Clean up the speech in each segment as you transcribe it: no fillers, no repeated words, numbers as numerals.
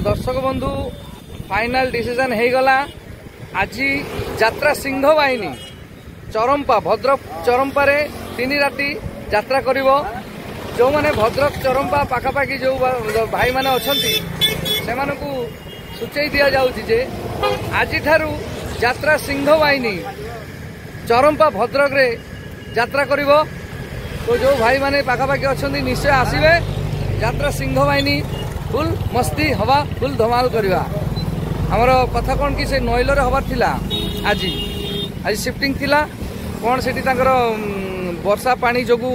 दर्शक बंधु final decision हो गला। आज यात्रा सिंह बाहिनी चरंपा भद्रक चरंपा रे 3 राति यात्रा करिवो। जो माने भद्रक चरंपा पाखापाखी जो भाई माने अछंती सेमानकु सूचई दिया जाउछि जे आज ठारू यात्रा सिंह बाहिनी चरंपा भद्रक रे यात्रा करिवो। तो जो भाई माने पाखापाखी अछंती निश्चय आसीबे। यात्रा सिंह बाहिनी फुल मस्ती हवा फुल धमाल करवा। हमर कथा कौन कि से नईलर हबार थिला आज आज शिफ्टिंग थिला कौन से वर्षा पानी जोगु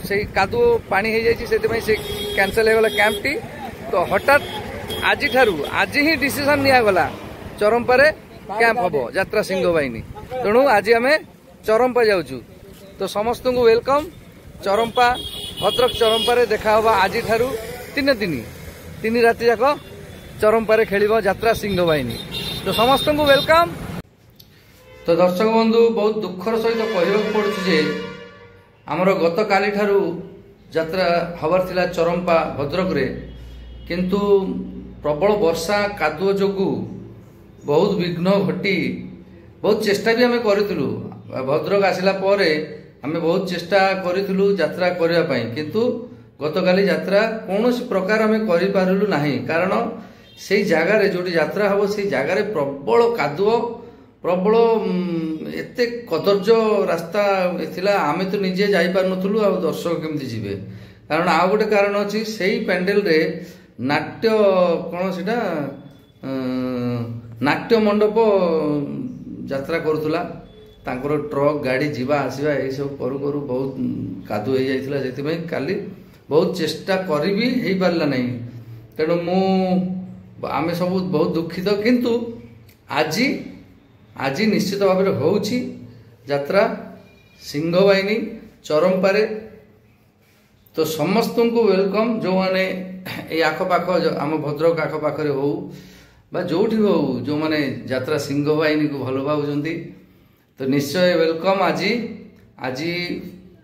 से कादुओ पानी हो जाए से कैंसल हो गला कैंप टी। तो हठात आज ठारू आज ही डिसीजन निया गला चरंपा रे कैंप हबो यात्रा सिंह बाहिनी। तेणु आज आम चरंपा जाऊँ। तो समस्त को वेलकम चरंपा भद्रक चरंपा रे देखा हवा आज ठारू 3 राति जाक चरंपा रे खेलिबो यात्रा सिंह बाहिनी। तो समस्त को वेलकम। तो दर्शक बंधु बहुत दुखर सहित कहवाक पड़ुछि जे आमर गत काली ठारू यात्रा हबार थिला चरंपा भद्रक रे, किंतु प्रबल वर्षा कादुओ जोगु बहुत विघ्न घटी बहुत चेष्टा भी आम करूँ। भद्रक आसिला परे आम बहुत चेष्टा करूँ यात्रा करने पाई, किंतु गतकाली यात्रा कौन प्रकार आम करूँ ना। कारण से जगार जो यात्रा हम से जगार प्रबल कादुओ प्रबल एते कदर्ज रास्ता थिला। आम तो निजे जापार नुलु आ दर्शक केमती जीवे। कारण आ गोटे कारण अच्छी से पैंडेल रे नाट्य कौन से नाट्य मंडप यात्रा करुला। तांकर ट्रक गाड़ी जीवा आसवा यही सब करू करू बहुत कादुओ हो जाइथिला। जेतिपई काली बहुत चेष्टा करी भी हो पारला नहीं। तेणु आम सब बहुत दुखित, किंतु आज निश्चित भाव में होउछि यात्रा सिंह बाहिनी चरंपा रे। तो समस्त को वेलकम। जो माने ये आखपाख आम भद्रक आखपाखे हो जो जो माने यात्रा सिंह बाहिनी को भल पाउछंती तो निश्चय वेलकम। आज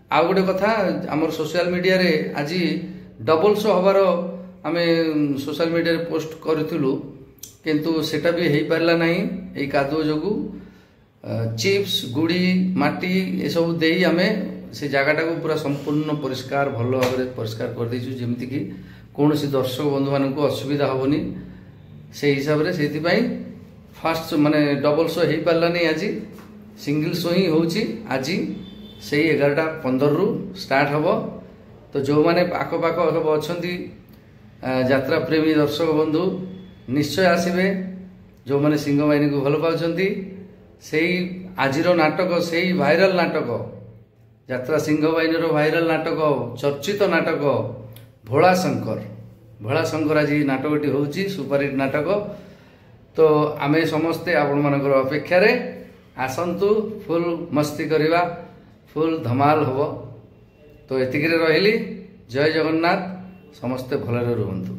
आ गोटे कथा आमर सोशल मीडिया रे आज डबल शो हबार आम सोशल मीडिया रे पोस्ट करूँ, किंतु सेटा भी हो पारला नहीं। यही कादुओ जोगु चिप्स गुड़ी माटी ये सब दे आम से जगटा को पूरा संपूर्ण परिष्कार भल भाव में परिष्कार कर देचु, जेमती कि कौन सी दर्शक बंधु मान को असुविधा हेनी। से हिसाब से फास्ट माने डबल शो हो पारला नहीं। आज सिंगल शो ही होची। आज से 11:15 रु स्टार्ट हम। तो जो माने आखपाख सब अच्छा यात्रा प्रेमी दर्शक बंधु निश्चय आसबे। जो माने सिंह बाहिनी को भल पाउछंती से आजिर नाटक से भाइराल नाटक यात्रा सिंह बाहिनी भाइराल नाटक चर्चित नाटक भोला शंकर आज नाटकटी होची सुपरहिट नाटक। तो आमे समस्ते आपण मानकर अपेक्षा रे आसंतु फुल मस्ती करिवा फुल धमाल हबो। तो एतिकरे रहिली। जय जगन्नाथ। समस्ते भलरे रुहंतु।